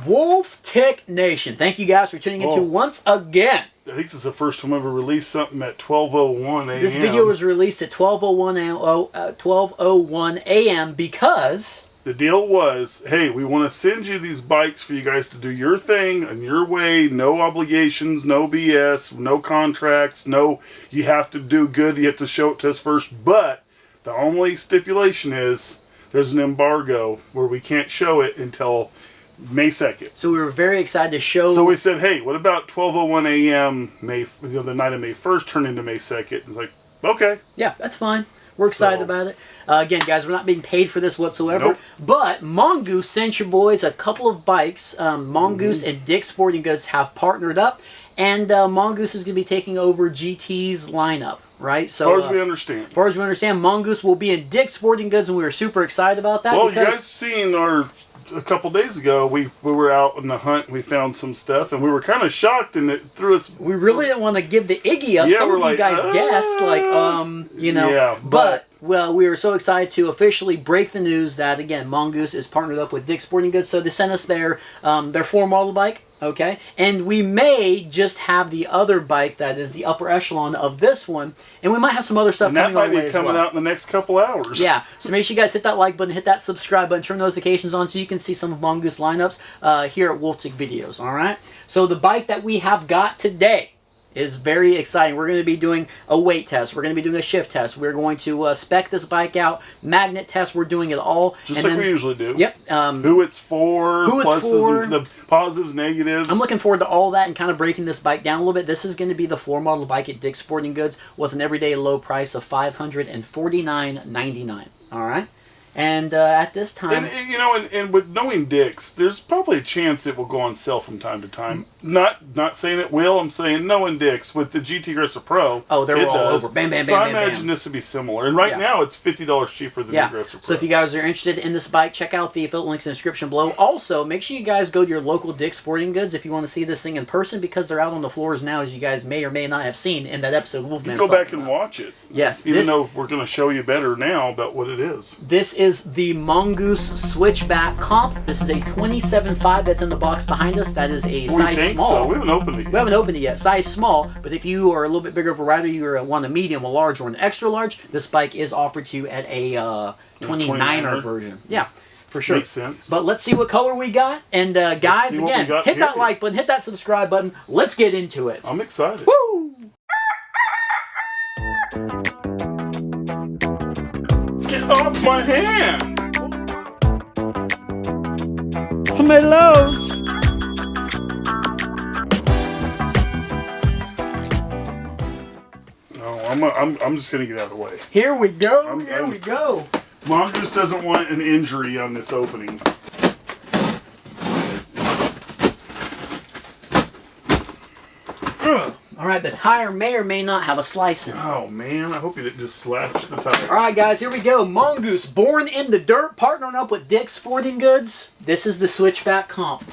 Wolf Tick Nation, thank you guys for tuning into once again. I think this is the first time I ever released something at 12:01 a.m. This video was released at 12:01 a.m. because the deal was, hey, we want to send you these bikes for you guys to do your thing in your way. No obligations, no BS, no contracts, no you have to do good, you have to show it to us first. But the only stipulation is there's an embargo where we can't show it until May 2nd. So we were very excited to show. So we said, hey, what about 12:01 a.m. The night of May 1st turned into May 2nd? It's like, okay. Yeah, that's fine. We're excited about it. Again, guys, we're not being paid for this whatsoever. Nope. But Mongoose sent your boys a couple of bikes. Mongoose and Dick's Sporting Goods have partnered up. And Mongoose is going to be taking over GT's lineup, right? So, as far as we understand. As far as we understand, Mongoose will be in Dick's Sporting Goods, and we were super excited about that. Well, you guys seen a couple days ago, we were out on the hunt, we found some stuff, and we were kind of shocked, and it threw us... We really didn't want to give the Iggy up. Some of you guys guessed, like, you know. Yeah, but, well, we were so excited to officially break the news that, again, Mongoose is partnered up with Dick's Sporting Goods, so they sent us their 4-model bike, okay? And we may just have the other bike that is the upper echelon of this one, and we might have some other stuff coming our way as well. That might be coming out in the next couple hours. Yeah, so make sure you guys hit that like button, hit that subscribe button, turn notifications on so you can see some of Mongoose lineups here at Wolf Tick Videos, all right? So the bike that we have got today is very exciting. We're going to be doing a weight test. We're going to be doing a shift test. We're going to spec this bike out, magnet test. We're doing it all. Just like we usually do. Yep. Who it's for, pluses, and the positives, negatives. I'm looking forward to all that and kind of breaking this bike down a little bit. This is going to be the 4-model bike at Dick's Sporting Goods with an everyday low price of $549.99. All right? And at this time... And you know, and with knowing Dick's, there's probably a chance it will go on sale from time to time. Not saying it will, I'm saying knowing Dick's with the GT Aggressor Pro. Oh, they're all over. Bam, bam, so bam, I bam, imagine bam. This would be similar. And right now, it's $50 cheaper than the Aggressor Pro. So if you guys are interested in this bike, check out the affiliate links in the description below. Also, make sure you guys go to your local Dick's Sporting Goods if you want to see this thing in person, because they're out on the floors now, as you guys may or may not have seen in that episode of Wolfman. Go back and watch it. Yes. Even though we're going to show you better now about what it is. This is the Mongoose Switchback Comp. This is a 27.5 that's in the box behind us. That is a size small. So. We haven't opened it yet. We haven't opened it yet. Size small, but if you are a little bit bigger of a rider, you want a medium, a large, or an extra large, this bike is offered to you at a 29er version. Yeah, for sure. Makes sense. But let's see what color we got. And guys, again, hit that like button, hit that subscribe button. Let's get into it. I'm excited. Woo! Get off my hand! Tomatoes! I'm just gonna get out of the way. Here we go. Here we go. Mongoose doesn't want an injury on this opening. All right, the tire may or may not have a slice in it. Oh man, I hope you didn't just slash the tire. All right, guys, here we go. Mongoose, born in the dirt, partnering up with Dick's Sporting Goods. This is the Switchback Comp.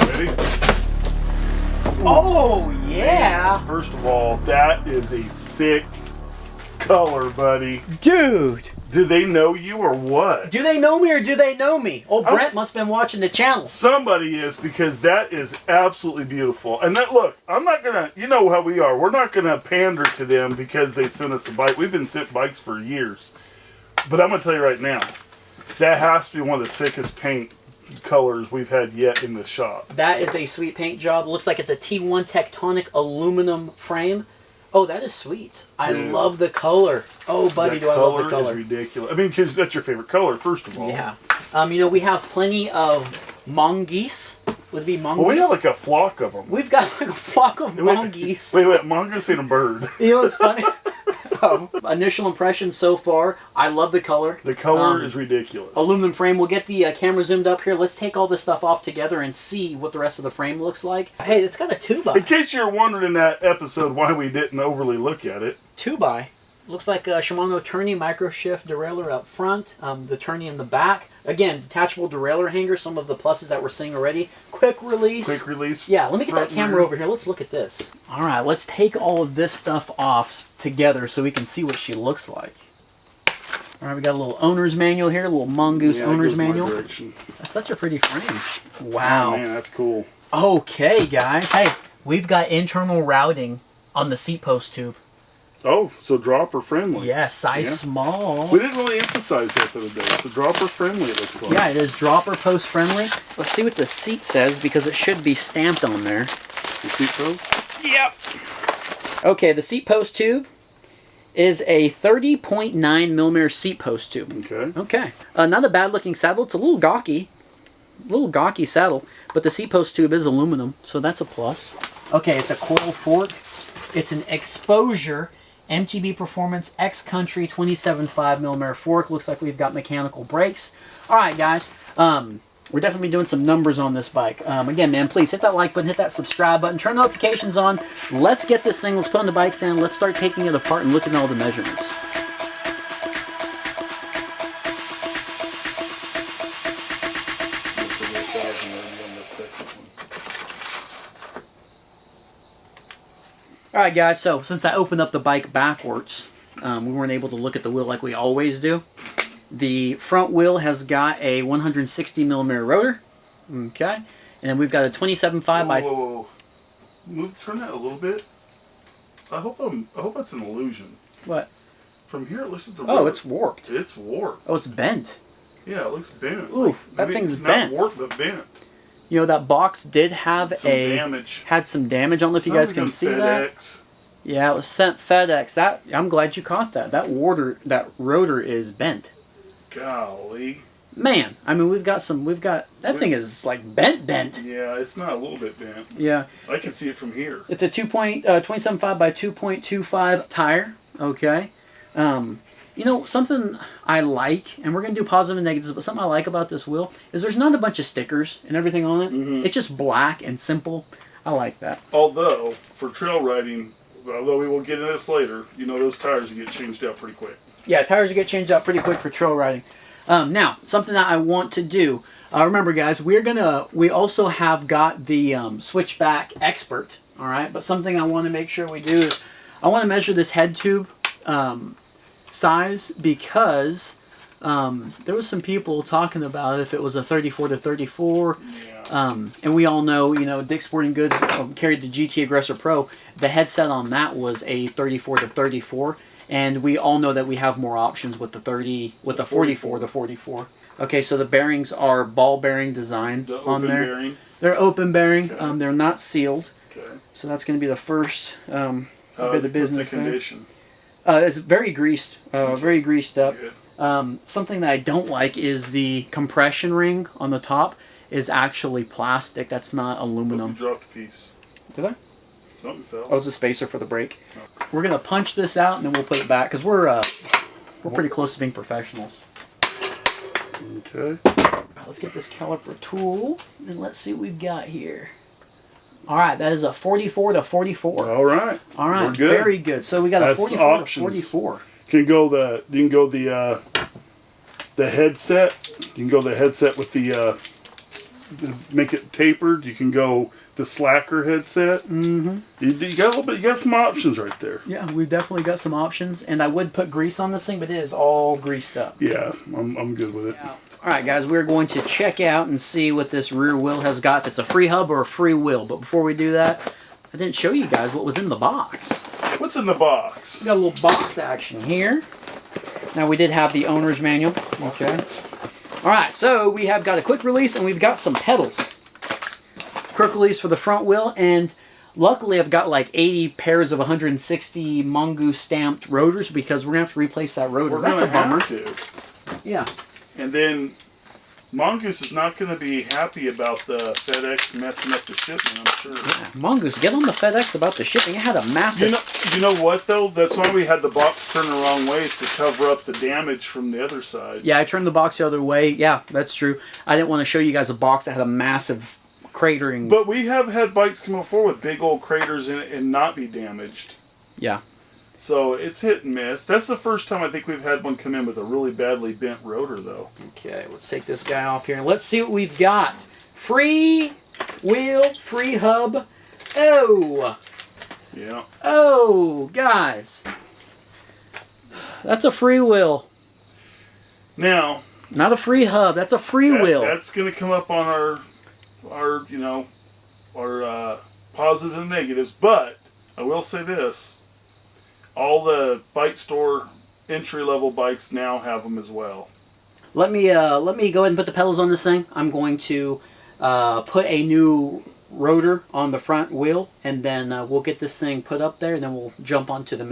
Ready? Oh, yeah. First of all, that is a sick color, buddy. Dude. Do they know you or what? Do they know me or do they know me? Old Brent must have been watching the channel. Somebody is, because that is absolutely beautiful. And that, look, I'm not going to, you know how we are. We're not going to pander to them because they sent us a bike. We've been sent bikes for years. But I'm going to tell you right now, that has to be one of the sickest paint colors we've had yet in the shop. That is a sweet paint job. Looks like it's a T1 Tectonic aluminum frame. Oh, that is sweet. I love the color. Oh, buddy, do I love the color. Is ridiculous. I mean, because that's your favorite color, first of all. Yeah. You know, we have plenty of mongoose. Would it be mongoose? Well, we have like a flock of them. We've got like a flock of mongoose. Wait, mongoose ain't a bird. You know what's funny? Initial impressions so far, I love the color. The color is ridiculous. Aluminum frame. We'll get the camera zoomed up here. Let's take all this stuff off together and see what the rest of the frame looks like. Hey, it's got a 2x. In case you're wondering in that episode why we didn't overly look at it. 2x. Looks like a Shimano tourney micro shift derailleur up front, the tourney in the back. Again, detachable derailleur hanger, some of the pluses that we're seeing already. Quick release. Quick release. Yeah, let me get that camera over here. Let's look at this. All right, let's take all of this stuff off together so we can see what she looks like. All right, we got a little owner's manual here, a little Mongoose owner's manual. Direction. That's such a pretty frame. Wow. Oh, man, that's cool. Okay, guys. Hey, we've got internal routing on the Seatpost tube. Oh, so dropper friendly. Yeah, size small. We didn't really emphasize that the other day. So dropper friendly, it looks like. Yeah, it is dropper post friendly. Let's see what the seat says because it should be stamped on there. The seat post? Yep. Okay, the Seatpost tube is a 30.9 millimeter Seatpost tube. Okay. Okay. Not a bad looking saddle. It's a little gawky. Saddle, but the Seatpost tube is aluminum, so that's a plus. Okay, it's a coil fork. It's an exposure MTB Performance X Country 27.5 millimeter fork. Looks like we've got mechanical brakes. All right, guys. We're definitely doing some numbers on this bike. Again, man, please hit that like button, hit that subscribe button, turn notifications on. Let's get this thing. Let's put it on the bike stand. Let's start taking it apart and looking at all the measurements. Alright guys, so since I opened up the bike backwards, we weren't able to look at the wheel like we always do. The front wheel has got a 160 millimeter rotor. Okay. And then we've got a 27.5 by... Whoa. Turn that a little bit. I hope that's an illusion. What? From here it looks like the rotor. Oh, it's warped. It's warped. Oh, it's bent. Yeah, it looks bent. Ooh, that thing's bent. Not warped, but bent. You know, that box did have damage. Had some damage. I don't know if you guys can see that. Yeah, it was sent FedEx. I'm glad you caught that. That rotor is bent. Golly. Man, I mean, that thing is like bent. Yeah, it's not a little bit bent. Yeah. I can see it from here. It's a 27.5 by 2.25 tire. Okay. You know, something I like, and we're going to do positive and negatives, but something I like about this wheel is there's not a bunch of stickers and everything on it. Mm-hmm. It's just black and simple. I like that. Although, for trail riding, although we will get into this later, you know those tires get changed out pretty quick. Yeah, tires get changed out pretty quick for trail riding. Now, something that I want to do, remember guys, we also have got the Switchback Expert, all right? But something I want to make sure we do is I want to measure this head tube size because there was some people talking about if it was a 34 to 34. Yeah. And we all know, you know, Dick's Sporting Goods carried the GT Aggressor Pro. The headset on that was a 34 to 34. And we all know that we have more options with the 44 to 44. Okay, so the bearings are ball bearing design on there. Bearing. They're open bearing. Okay. They're not sealed. Okay. So that's going to be the first bit of the business. What's the condition? It's very greased. Very greased up. Something that I don't like is the compression ring on the top is actually plastic. That's not aluminum. You dropped a piece. Did I? Something fell. Oh, it's a spacer for the brake. Oh. We're gonna punch this out and then we'll put it back because we're pretty close to being professionals. Okay. Let's get this caliper tool and let's see what we've got here. All right, that is a 44 to 44. All right. All right. We're good. Very good. So we got a 44 options. To 44. You can go the headset. You can go the headset with the make it tapered. You can go the slacker headset. Mm-hmm. You got a little bit. You got some options right there. Yeah, we've definitely got some options, and I would put grease on this thing, but it is all greased up. Yeah, I'm good with it. Yeah. All right, guys, we're going to check out and see what this rear wheel has got. If it's a free hub or a free wheel. But before we do that, I didn't show you guys what was in the box. What's in the box? We got a little box action here. Now we did have the owner's manual. Okay. All right, so we have got a quick release and we've got some pedals. Quick release for the front wheel, and luckily I've got like 80 pairs of 160 Mongoose stamped rotors because we're gonna have to replace that rotor. That's a bummer. Yeah. And then Mongoose is not going to be happy about the FedEx messing up the shipment, I'm sure. Yeah, Mongoose, get on the FedEx about the shipping. It had a massive... You know what, though? That's why we had the box turned the wrong way, is to cover up the damage from the other side. Yeah, I turned the box the other way. Yeah, that's true. I didn't want to show you guys a box that had a massive cratering... But we have had bikes come before with big old craters in it and not be damaged. Yeah. So it's hit and miss. That's the first time I think we've had one come in with a really badly bent rotor, though. Okay, let's take this guy off here and let's see what we've got. Free wheel, free hub. Oh! Yeah. Oh, guys. That's a free wheel. Now, not a free hub. That's a free wheel. That's going to come up on our you know, our positives and negatives. But I will say this: all the bike store entry-level bikes now have them as well. Let me go ahead and put the pedals on this thing. I'm going to put a new rotor on the front wheel, and then we'll get this thing put up there, and then we'll jump onto the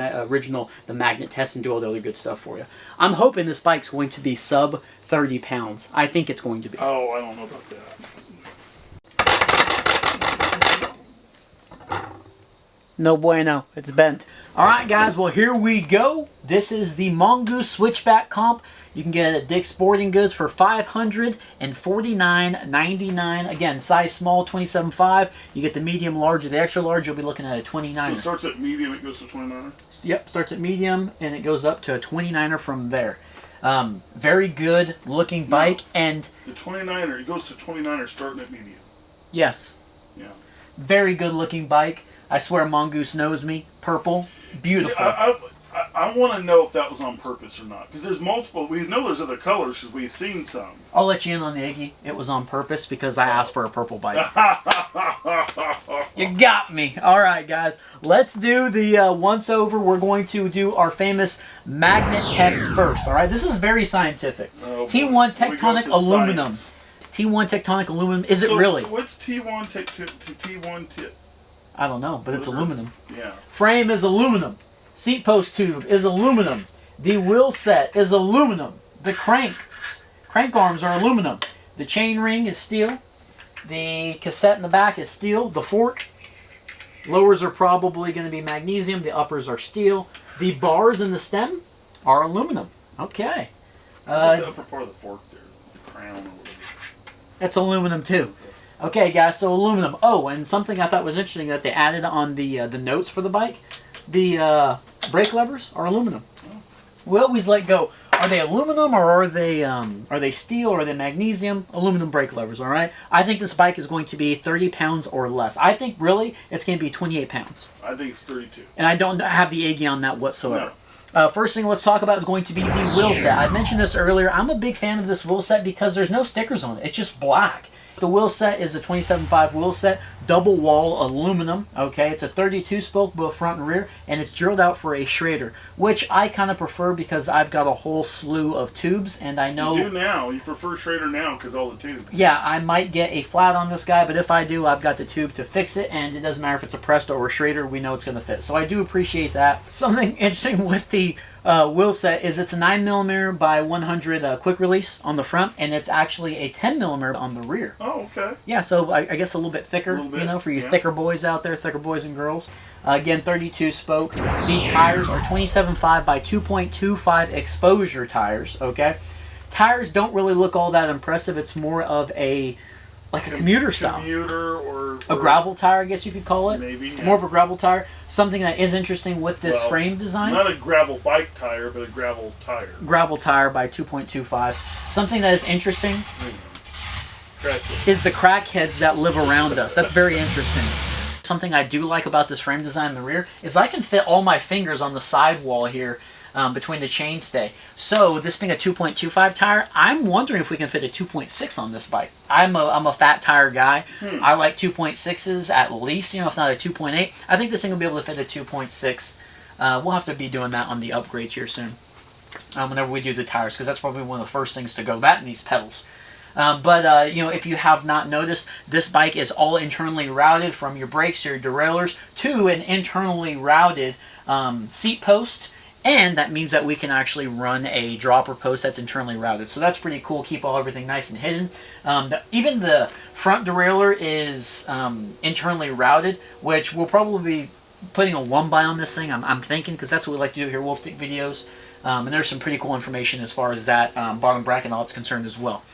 the magnet test and do all the other good stuff for you. I'm hoping this bike's going to be sub 30 pounds. I think it's going to be. Oh, I don't know about that. No bueno. It's bent. All right, guys. Well, here we go. This is the Mongoose Switchback Comp. You can get it at Dick's Sporting Goods for $549.99. Again, size small, 27.5. You get the medium, large, or the extra large. You'll be looking at a 29er. So it starts at medium, it goes to 29er? Yep, starts at medium, and it goes up to a 29er from there. Very good looking bike. And the 29er, it goes to 29er starting at medium. Yes. Yeah. Very good looking bike. I swear Mongoose knows me. Purple. Beautiful. Yeah, I want to know if that was on purpose or not. Because there's multiple. We know there's other colors because we've seen some. I'll let you in on the Iggy. It was on purpose because I asked for a purple bike. You got me. All right, guys. Let's do the once over. We're going to do our famous magnet test first. All right. This is very scientific. Oh, T1 tectonic aluminum. Science. T1 tectonic aluminum. Is it really? What's T1 T1 tip? I don't know, but it's aluminum. Yeah. Frame is aluminum. Seatpost tube is aluminum. The wheel set is aluminum. The crank arms are aluminum. The chain ring is steel. The cassette in the back is steel. The fork, lowers are probably going to be magnesium. The uppers are steel. The bars in the stem are aluminum. Okay. The upper part of the fork there, the crown or whatever. That's aluminum too. Okay, guys, so aluminum. Oh, and something I thought was interesting that they added on the notes for the bike. The brake levers are aluminum. We always go, are they aluminum or are they steel or are they magnesium? Aluminum brake levers, all right? I think this bike is going to be 30 pounds or less. I think really it's going to be 28 pounds. I think it's 32. And I don't have the Iggy on that whatsoever. No. First thing let's talk about is going to be the wheel set. I mentioned this earlier. I'm a big fan of this wheel set because there's no stickers on it. It's just black. The wheel set is a 27.5 wheel set, double wall aluminum, okay? It's a 32 spoke, both front and rear, and it's drilled out for a Schrader, which I kind of prefer because I've got a whole slew of tubes, and I know... You do now. You prefer Schrader now because all the tubes. Yeah, I might get a flat on this guy, but if I do, I've got the tube to fix it, and it doesn't matter if it's a Presto or a Schrader, we know it's going to fit. So I do appreciate that. Something interesting with the wheel set is it's a 9mm by 100 quick release on the front, and it's actually a 10mm on the rear. Oh, okay. Yeah, so I guess a little bit thicker, you know, for you thicker boys out there, thicker boys and girls. Again, 32 spoke. The tires are 27.5 by 2.25 exposure tires, okay? Tires don't really look all that impressive. It's more of a commuter style. Commuter or a gravel tire, I guess you could call it. Maybe. Yeah. More of a gravel tire. Something that is interesting with this frame design. Not a gravel bike tire, but a gravel tire. Gravel tire by 2.25. Something that is interesting is the crackheads that live around us. That's very interesting. Something I do like about this frame design in the rear is I can fit all my fingers on the sidewall here between the chainstay. So this being a 2.25 tire, I'm wondering if we can fit a 2.6 on this bike. I'm a fat tire guy. I like 2.6s at least, you know, if not a 2.8. I think this thing will be able to fit a 2.6. We'll have to be doing that on the upgrades here soon. Whenever we do the tires, because that's probably one of the first things to go. That and these pedals. But you know, if you have not noticed, this bike is all internally routed from your brakes to your derailleurs to an internally routed seat post, and that means that we can actually run a dropper post that's internally routed. So that's pretty cool. Keep everything nice and hidden. Even the front derailleur is internally routed, which we'll probably be putting a 1x on this thing. I'm thinking, because that's what we like to do here, Wolf Dick videos. And there's some pretty cool information as far as that bottom bracket and all that's concerned as well.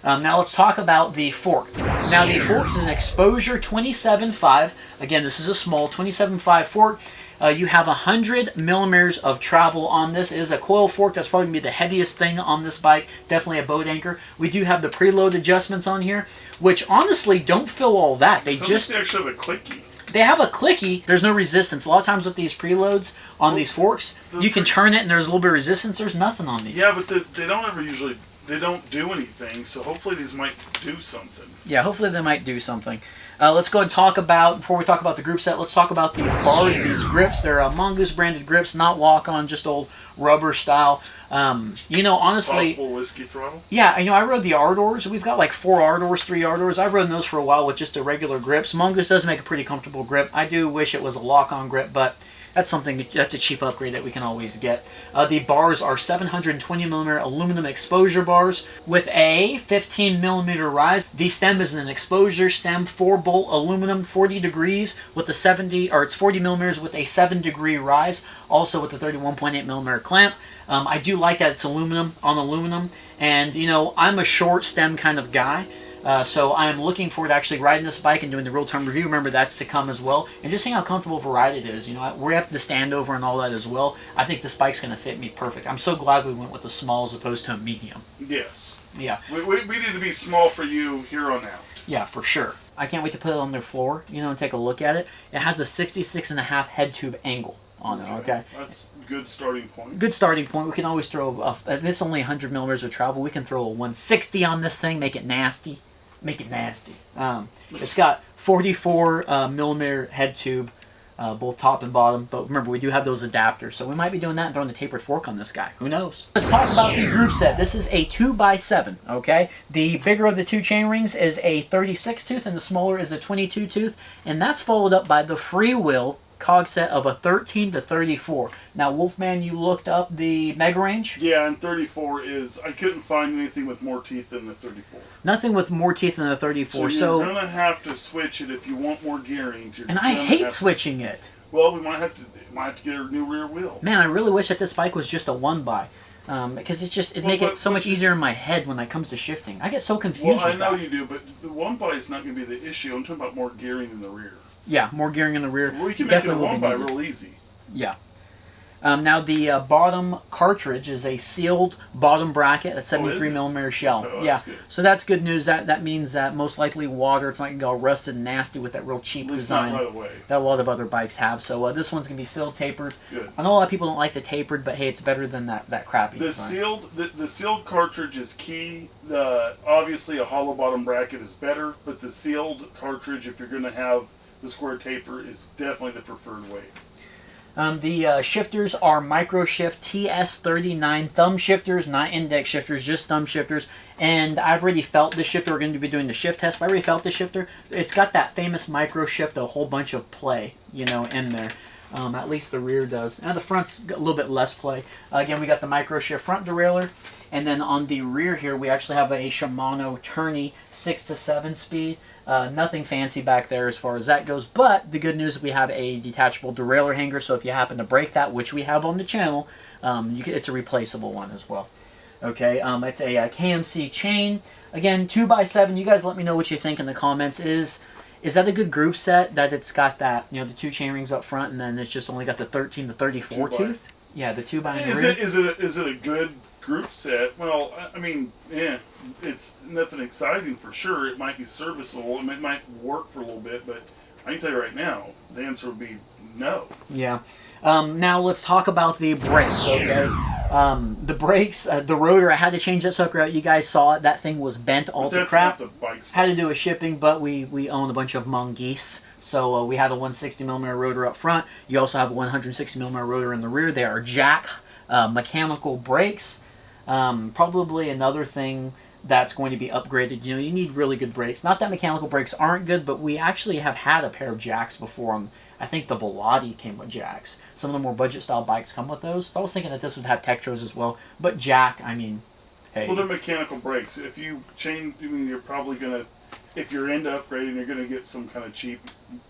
Now let's talk about the fork. Now the fork is an exposure 27.5. Again, this is a small 27.5 fork. You have 100 millimeters of travel on this. It is a coil fork. That's probably going to be the heaviest thing on this bike. Definitely a boat anchor. We do have the preload adjustments on here, which honestly don't feel all that. They actually have a clicky. They have a clicky. There's no resistance. A lot of times with these preloads on these forks, you can turn it and there's a little bit of resistance. There's nothing on these. Yeah, but they don't ever usually, they don't do anything. So hopefully these might do something. Yeah, hopefully they might do something. Let's go and talk about, before we talk about the group set, let's talk about these bars, these grips. They're Mongoose branded grips, not lock-on, just old rubber style. You know, honestly... Possible whiskey throttle? Yeah, you know, I rode the Ardors. We've got like 4 Ardors, 3 Ardors. I've ridden those for a while with just the regular grips. Mongoose does make a pretty comfortable grip. I do wish it was a lock-on grip, but that's something, that's a cheap upgrade that we can always get. The bars are 720mm aluminum exposure bars with a 15mm rise. The stem is an exposure stem, 4-bolt aluminum, 40 degrees with a 40mm with a 7-degree rise, also with a 31.8mm clamp. I do like that it's aluminum on aluminum, and you know, I'm a short stem kind of guy. So I'm looking forward to actually riding this bike and doing the real-time review. Remember, that's to come as well. And just seeing how comfortable of a ride it is. You know, we have the standover and all that as well. I think this bike's going to fit me perfect. I'm so glad we went with a small as opposed to a medium. Yes. Yeah. We need to be small for you here on out. Yeah, for sure. I can't wait to put it on their floor, you know, and take a look at it. It has a 66.5 head tube angle on it, okay? That's a good starting point. Good starting point. We can always throw, this is only 100mm of travel. We can throw a 160 on this thing, make it nasty. Make it nasty. It's got 44mm head tube, both top and bottom. But remember, we do have those adapters, so we might be doing that and throwing the tapered fork on this guy. Who knows? Let's talk about the group set. This is a 2x7. Okay, the bigger of the 2 chain rings is a 36 tooth, and the smaller is a 22 tooth, and that's followed up by the freewheel cog set of a 13 to 34. Now, Wolfman, you looked up the mega range? Yeah, and 34 is, I couldn't find anything with more teeth than the 34. Nothing with more teeth than the 34. So you're going to have to switch it if you want more gearing. And I hate switching it. Well, we might have to get a new rear wheel. Man, I really wish that this bike was just a 1x. Because it'd make it so much easier in my head when it comes to shifting. I get so confused with that. Well, I know you do, but the 1x is not going to be the issue. I'm talking about more gearing in the rear. Yeah, more gearing in the rear. Well, we can make it a 1x real easy. Yeah. Now the bottom cartridge is a sealed bottom bracket at 73mm shell. Oh, yeah, that's good. So that's good news. That means that most likely water, it's not going to go rusted and nasty with that real cheap design not right away. that a lot of other bikes have. So this one's going to be sealed, tapered. Good. I know a lot of people don't like the tapered, but hey, it's better than that crappy design. The sealed cartridge is key. Obviously a hollow bottom bracket is better, but the sealed cartridge, if you're going to have the square taper, is definitely the preferred way. The shifters are Microshift TS39 thumb shifters, not index shifters, just thumb shifters. And I've already felt the shifter. We're going to be doing the shift test. But I already felt the shifter. It's got that famous Microshift, a whole bunch of play, you know, in there. At least the rear does. Now the front's got a little bit less play. Again, we got the Microshift front derailleur. And then on the rear here, we actually have a Shimano Tourney 6 to 7 speed. Nothing fancy back there as far as that goes, but the good news is we have a detachable derailleur hanger, so if you happen to break that, which we have on the channel, it's a replaceable one as well. Okay, it's a KMC chain. Again, 2x7. You guys let me know what you think in the comments. Is that a good group set, that it's got that, you know, the 2 chain rings up front, and then it's just only got the 13 to 34 tooth? Yeah, the 2x in the rear. Is it a good group set? Well, I mean, yeah, it's nothing exciting for sure. It might be serviceable, and it might work for a little bit, but I can tell you right now, the answer would be no. Yeah. Now let's talk about the brakes, okay? The brakes, the rotor, I had to change that sucker out. You guys saw it. That thing was bent all to crap. Not the bike's had to do with shipping, but we own a bunch of Mongoose. So we had a 160mm rotor up front. You also have a 160mm rotor in the rear. They are jack mechanical brakes. Probably another thing that's going to be upgraded. You know, you need really good brakes. Not that mechanical brakes aren't good, but we actually have had a pair of jacks before. I think the Volati came with jacks. Some of the more budget style bikes come with those. I was thinking that this would have Tektros as well, but jack, I mean, hey. Well, they're mechanical brakes. If you change, I mean, you're probably gonna, if you're into upgrading, you're gonna get some kind of cheap,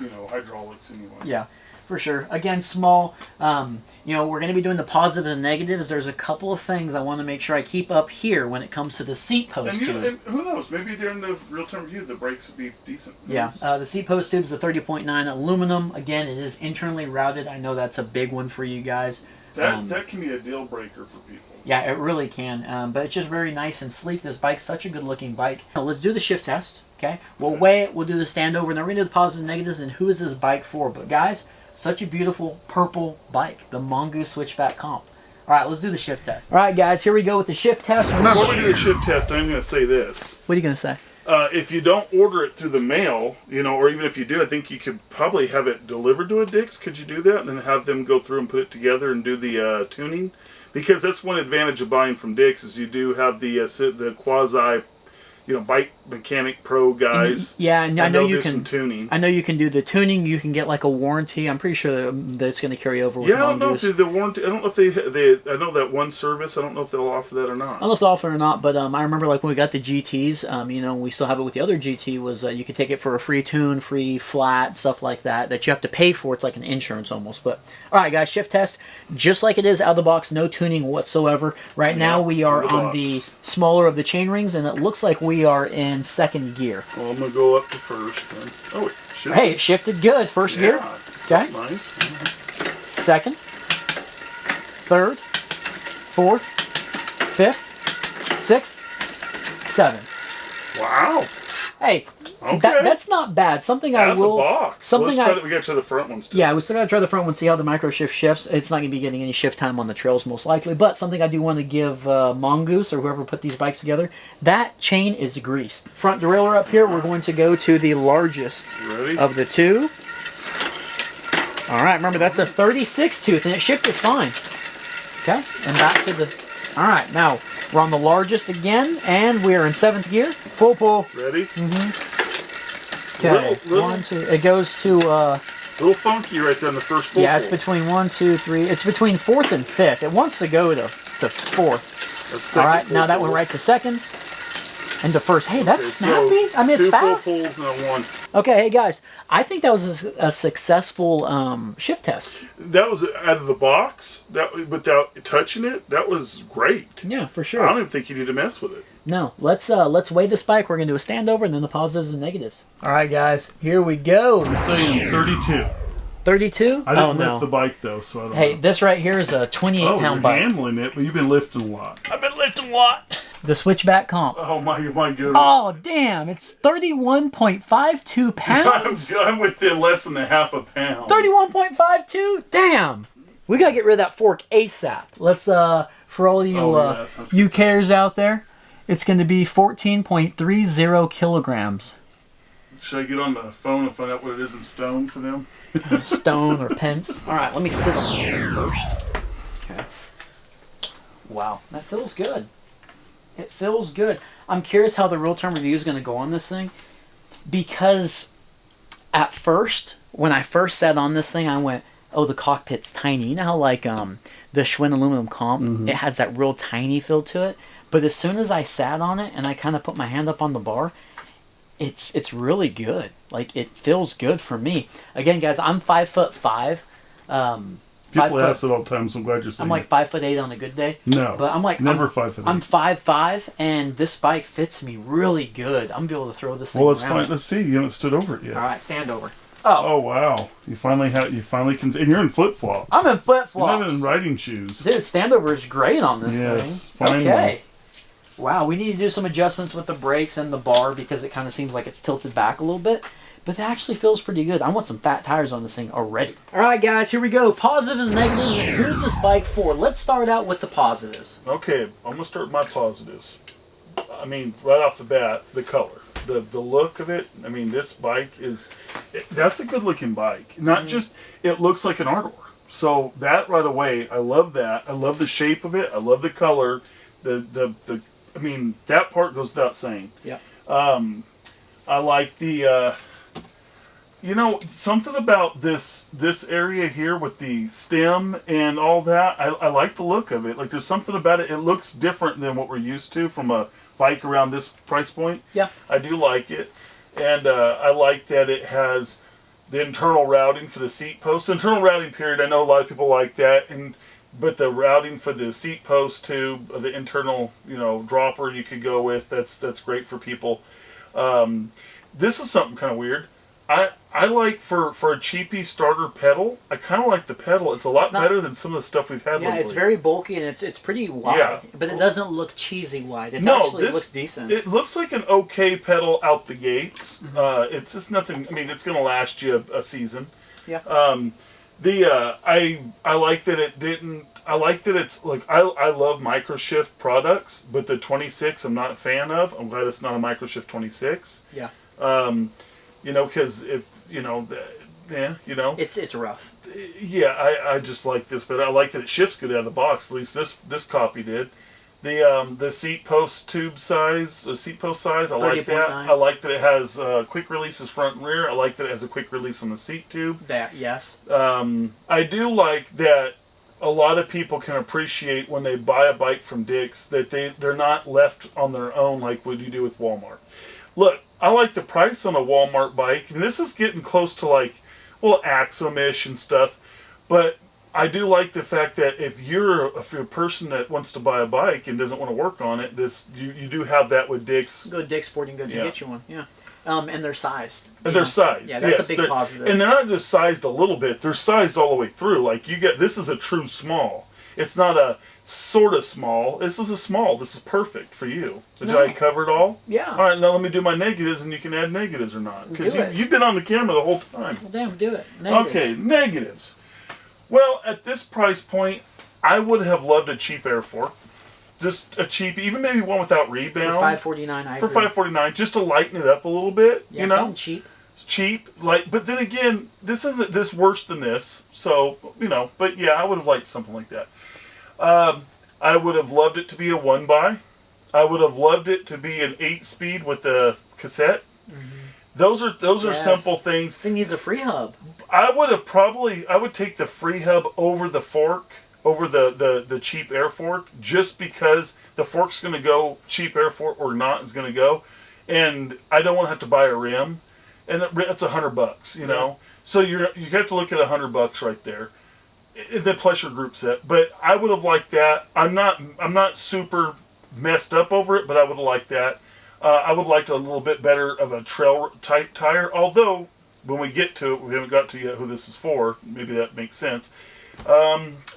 you know, hydraulics anyway. Yeah. For sure. Again, small. You know, we're going to be doing the positives and negatives. There's a couple of things I want to make sure I keep up here when it comes to the Seatpost Tube. And who knows? Maybe during the real-time review, the brakes would be decent. Yeah. The Seatpost Tube is the 30.9 aluminum. Again, it is internally routed. I know that's a big one for you guys. That can be a deal breaker for people. Yeah, it really can. But it's just very nice and sleek. This bike's such a good-looking bike. Now, let's do the shift test. Okay, we'll weigh it, we'll do the standover, and then we're going to do the positives and negatives and who is this bike for. But guys, such a beautiful purple bike, the Mongoose Switchback Comp. All right, let's do the shift test. All right, guys, here we go with the shift test. Before we do the shift test, I'm going to say this. What are you going to say? If you don't order it through the mail, you know, or even if you do, I think you could probably have it delivered to a Dick's. Could you do that? And then have them go through and put it together and do the tuning? Because that's one advantage of buying from Dick's is you do have the quasi, you know, bike mechanic pro guys. Yeah, and I know you can some tuning. I know you can do the tuning. You can get like a warranty. I'm pretty sure that it's going to carry over. With Yeah, I don't know Mongoose. if the warranty. I don't know if they. I know that one service. I don't know if they'll offer that or not. I don't know if they offer it or not, but I remember like when we got the GTs, you know, we still have it with the other GT, was you could take it for a free tune, free flat, stuff like that you have to pay for. It's like an insurance almost. But all right, guys, shift test, just like it is out of the box, no tuning whatsoever. Right now we are on the smaller of the chain rings, and it looks like we are in second gear. Well, I'm going to go up to first then. Oh, it shifted. Hey, it shifted good. First gear. Okay. Nice. Second. Third. Fourth. Fifth. Sixth. Seventh. Wow. Hey, Okay. that's not bad. Something Out I of will. the box. Something Let's try that. We got to try the front ones too. Yeah, we still got to try the front one, see how the micro shift shifts. It's not going to be getting any shift time on the trails most likely, but something I do want to give Mongoose or whoever put these bikes together, that chain is greased. Front derailleur up here, we're going to go to the largest of the two. All right, remember that's a 36 tooth and it shifted fine. Okay, and back to the... All right, now we're on the largest again and we're in 7th gear. Full pull. Ready? Okay, little, 1, 2, it goes to... a little funky right there in the first full Yeah, pull. it's between 1, 2, 3. It's between 4th and 5th. It wants to go to 4th. All right, now that went right to 2nd and to 1st. Hey, that's snappy. So I mean, it's fast. 2 full pulls and a 1. Okay, hey guys, I think that was a successful shift test. That was out of the box. That without touching it, that was great. Yeah, for I sure. don't even think you need to mess with it. No, let's weigh this bike. We're gonna do a standover and then the positives and negatives. All right, guys, here we go. I'm saying 32. 32? I didn't no. lift the bike though, so I don't Hey, know. this right here is a 28-pound you're bike. handling it, but you've been lifting a lot. I've been lifting a lot. The Switchback Comp. Oh my goodness. Oh, damn. It's 31.52 pounds. I'm within less than a half a pound. 31.52? Damn. We got to get rid of that fork ASAP. Let's, for all you, you cares out there, it's going to be 14.30 kilograms. Should I get on the phone and find out what it is in stone for them? Stone or pence. All right, let me sit on this thing first. Okay. Wow, that feels good. It feels good. I'm curious how the real-time review is going to go on this thing, because at first, when I first sat on this thing, I went, oh, the cockpit's tiny. You know how like the Schwinn aluminum comp, it has that real tiny feel to it. But as soon as I sat on it and I kind of put my hand up on the bar, it's really good. Like, it feels good for me. Again, guys, I'm 5'5". People ask it all the time, so I'm glad you're saying I'm like 5'8" on a good day. No, but I'm like never 5'8". I'm 5'5", and this bike fits me really good. I'm gonna be able to throw this thing let's around. let's see. You haven't stood over it yet. All right, stand over. Oh wow! You finally can, and you're in flip flops. I'm in flip flops. You're not in riding shoes. Dude, standover is great on this thing. Finally. Okay. Wow, we need to do some adjustments with the brakes and the bar because it kind of seems like it's tilted back a little bit. But it actually feels pretty good. I want some fat tires on this thing already. All right, guys, here we go. Positives and negatives, and who's this bike for? Let's start out with the positives. Okay, I'm going to start with my positives. I mean, right off the bat, the color. The look of it. I mean, this bike that's a good looking bike. Not just, it looks like an Ardor. So that right away, I love that. I love the shape of it. I love the color. I mean, that part goes without saying. Yeah. I like the, something about this area here with the stem and all that. I like the look of it. Like, there's something about it. It looks different than what we're used to from a bike around this price point. Yeah. I do like it. And I like that it has the internal routing for the seat post. Internal routing period, I know a lot of people like that. But the routing for the seat post tube, the internal, dropper you could go with, that's great for people. This is something kind of weird. I like for a cheapy starter pedal. I kind of like the pedal. It's a lot better than some of the stuff we've had lately. Yeah, it's very bulky and it's pretty wide, but it doesn't look cheesy wide. It actually looks decent. It looks like an okay pedal out the gates. It's just nothing. I mean, it's going to last you a season. Yeah. I like that it didn't. I like that it's like I love microshift products, but the 26 I'm not a fan of. I'm glad it's not a microshift 26. Yeah. You know, because if you know, it's rough. Yeah, I just like this, but I like that it shifts good out of the box. At least this copy did. The seat post tube size, seat post size, I like that. I like that it has quick releases front and rear. I like that it has a quick release on the seat tube. That yes. I do like that. A lot of people can appreciate when they buy a bike from Dick's that they're not left on their own like what you do with Walmart. Look, I like the price on a Walmart bike. And this is getting close to like, well, Axum-ish and stuff. But I do like the fact that if you're a person that wants to buy a bike and doesn't want to work on it, you do have that with Dick's. Go to Dick's Sporting Goods and get you one. Yeah. And they're sized. And they're sized. Yeah, that's a big positive. And they're not just sized a little bit. They're sized all the way through. Like this is a true small. It's not a sort of small. This is a small. This is perfect for you. Did I cover it all? Yeah. All right, now let me do my negatives, and you can add negatives or not. Because you've been on the camera the whole time. Well, damn, do it. Negatives. Okay, negatives. Well, at this price point, I would have loved a cheap air fork. Just a cheap, even maybe one without rebound. For $5.49, For $5.49, just to lighten it up a little bit. Yeah, you know? something cheap. It's cheap, but then again, this isn't this worse than this. So, but yeah, I would have liked something like that. I would have loved it to be a 1x. I would have loved it to be an 8-speed with a cassette. Those are simple things. This thing needs a free hub. I would take the free hub over the fork, over the cheap air fork, just because the fork's going to go, cheap air fork or not is going to go, and I don't want to have to buy a rim, and it's $100, you know. So you have to look at $100 right there. Then plus your group set, but I would have liked that. I'm not super messed up over it, but I would have liked that. I would like a little bit better of a trail type tire. Although when we get to it, we haven't got to yet who this is for. Maybe that makes sense.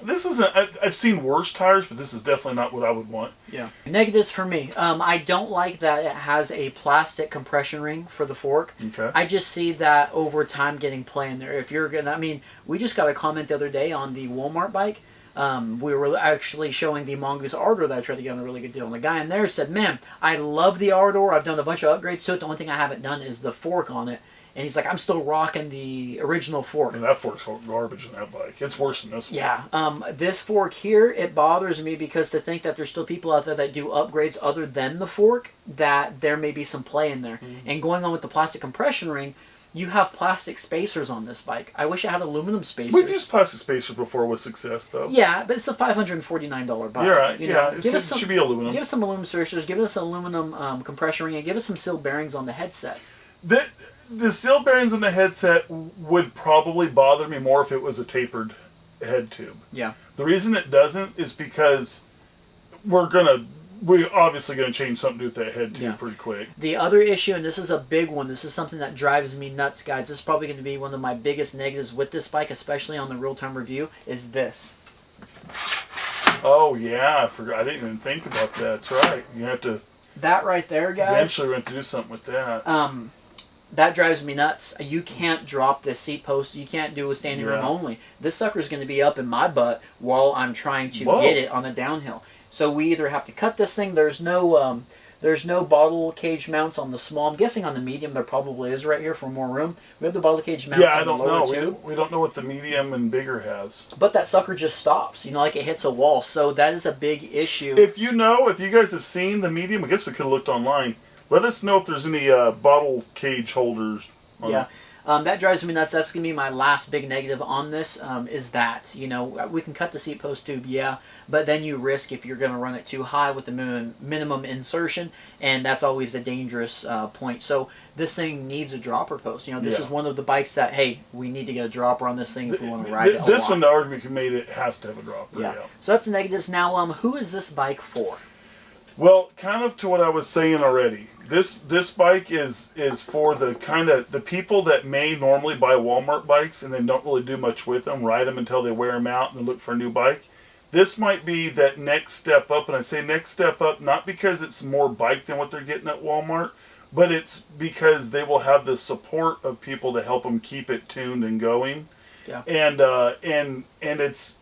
This isn't. I've seen worse tires, but this is definitely not what I would want. Yeah. Negatives for me. I don't like that it has a plastic compression ring for the fork. Okay. I just see that over time getting play in there. If you're gonna, I mean, we just got a comment the other day on the Walmart bike. We were actually showing the Mongoose Ardor that I tried to get on a really good deal. And the guy in there said, "Man, I love the Ardor. I've done a bunch of upgrades to it. The only thing I haven't done is the fork on it." And he's like, "I'm still rocking the original fork." And that fork's garbage in that bike. It's worse than this one. Yeah. This fork here, it bothers me because to think that there's still people out there that do upgrades other than the fork, that there may be some play in there. And going on with the plastic compression ring, you have plastic spacers on this bike. I wish I had aluminum spacers. We've used plastic spacers before with success, though. Yeah, but it's a $549 bike. You're right. You know, it should be aluminum. Give us some aluminum spacers. Give us aluminum compression ring, and give us some sealed bearings on the headset. The sealed bearings in the headset would probably bother me more if it was a tapered head tube. Yeah. The reason it doesn't is because we're obviously going to change something to do with that head tube pretty quick. The other issue, and this is a big one, this is something that drives me nuts, guys. This is probably going to be one of my biggest negatives with this bike, especially on the real-time review, is this. Oh, yeah. I forgot. I didn't even think about that. That's right. You have to... That right there, guys. Eventually we're going to do something with that. That drives me nuts. You can't drop this seat post. You can't do a standing room only. This sucker's going to be up in my butt while I'm trying to get it on a downhill. So we either have to cut this thing. There's no bottle cage mounts on the small. I'm guessing on the medium there probably is right here for more room. We have the bottle cage mounts on the lower tube. We don't know what the medium and bigger has. But that sucker just stops. Like it hits a wall. So that is a big issue. If you guys have seen the medium, I guess we could have looked online. Let us know if there's any bottle cage holders. That drives me nuts. That's going to be my last big negative on this, is that, we can cut the seat post tube, but then you risk if you're going to run it too high with the minimum insertion, and that's always the dangerous point. So this thing needs a dropper post. This is one of the bikes that, hey, we need to get a dropper on this thing if we want to ride it a lot. This one, the argument can made it has to have a dropper. Yeah. So that's the negatives. Now, who is this bike for? Well, kind of to what I was saying already. This bike is for the people that may normally buy Walmart bikes and then don't really do much with them, ride them until they wear them out and then look for a new bike. This might be that next step up, and I say next step up not because it's more bike than what they're getting at Walmart, but it's because they will have the support of people to help them keep it tuned and going. Yeah. And it's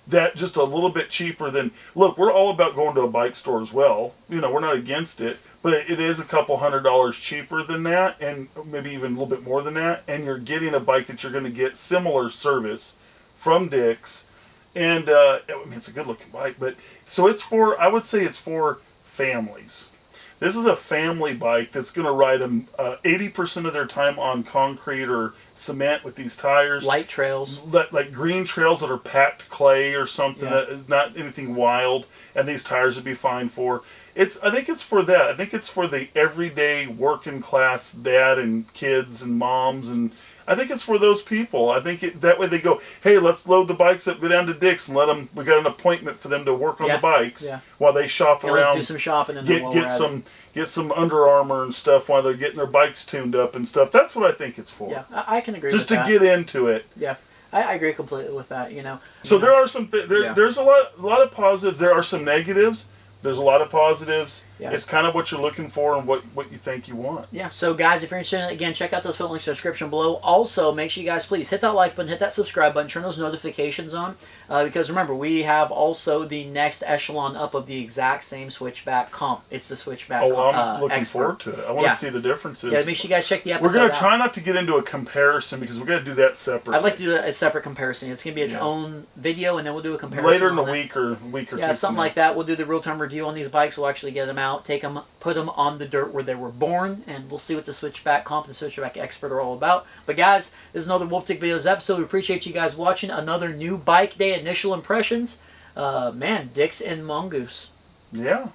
that just a little bit cheaper than, look, we're all about going to a bike store as well. You know, we're not against it, but it is a couple $100 cheaper than that, and maybe even a little bit more than that, and you're getting a bike that you're going to get similar service from Dick's, and I mean, it's a good looking bike, but so it's for, I would say it's for families. This is a family bike that's going to ride them 80% of their time on concrete or cement with these tires. Light trails. Like green trails that are packed clay or something, Yeah. that is not anything wild, and these tires would be fine for. I think it's for that. I think it's for the everyday working class dad and kids and moms, and I think it's for those people. I think that way they go, hey, let's load the bikes up, go down to Dick's, and let them. We got an appointment for them to work on the bikes while they shop around. Let's do some shopping and then get some Under Armour and stuff while they're getting their bikes tuned up and stuff. That's what I think it's for. Yeah, I can agree. Just with to that. get into it. Yeah, I agree completely with that. You know. So there are some there's a lot of positives. There are some negatives. There's a lot of positives. Yeah. It's kind of what you're looking for and what you think you want. Yeah. So guys, if you're interested in it, again, check out those links in the description below. Also, make sure you guys please hit that like button, hit that subscribe button, turn those notifications on, because remember, we have also the next echelon up of the exact same switchback comp. It's the switchback. I'm looking expert. forward to it. I want to see the differences. Yeah, make sure you guys check the episode We're going to out. try not to get into a comparison because we're going to do that separately. I'd like to do a separate comparison. It's going to be its own video, and then we'll do a comparison later in the on it. week or two. Yeah, something like that. We'll do the real-time review on these bikes. We'll actually get them out, take them, put them on the dirt where they were born, and we'll see what the Switchback Comp and the Switchback Expert are all about. But guys, this is another WolfTick Videos episode. We appreciate you guys watching. Another new bike day initial impressions. Man, Dick's and Mongoose. Yeah,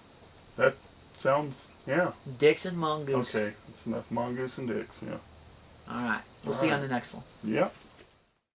that sounds, yeah. Dick's and Mongoose. Okay, it's enough Mongoose and Dick's, yeah. All right. We'll see you on the next one. Yep.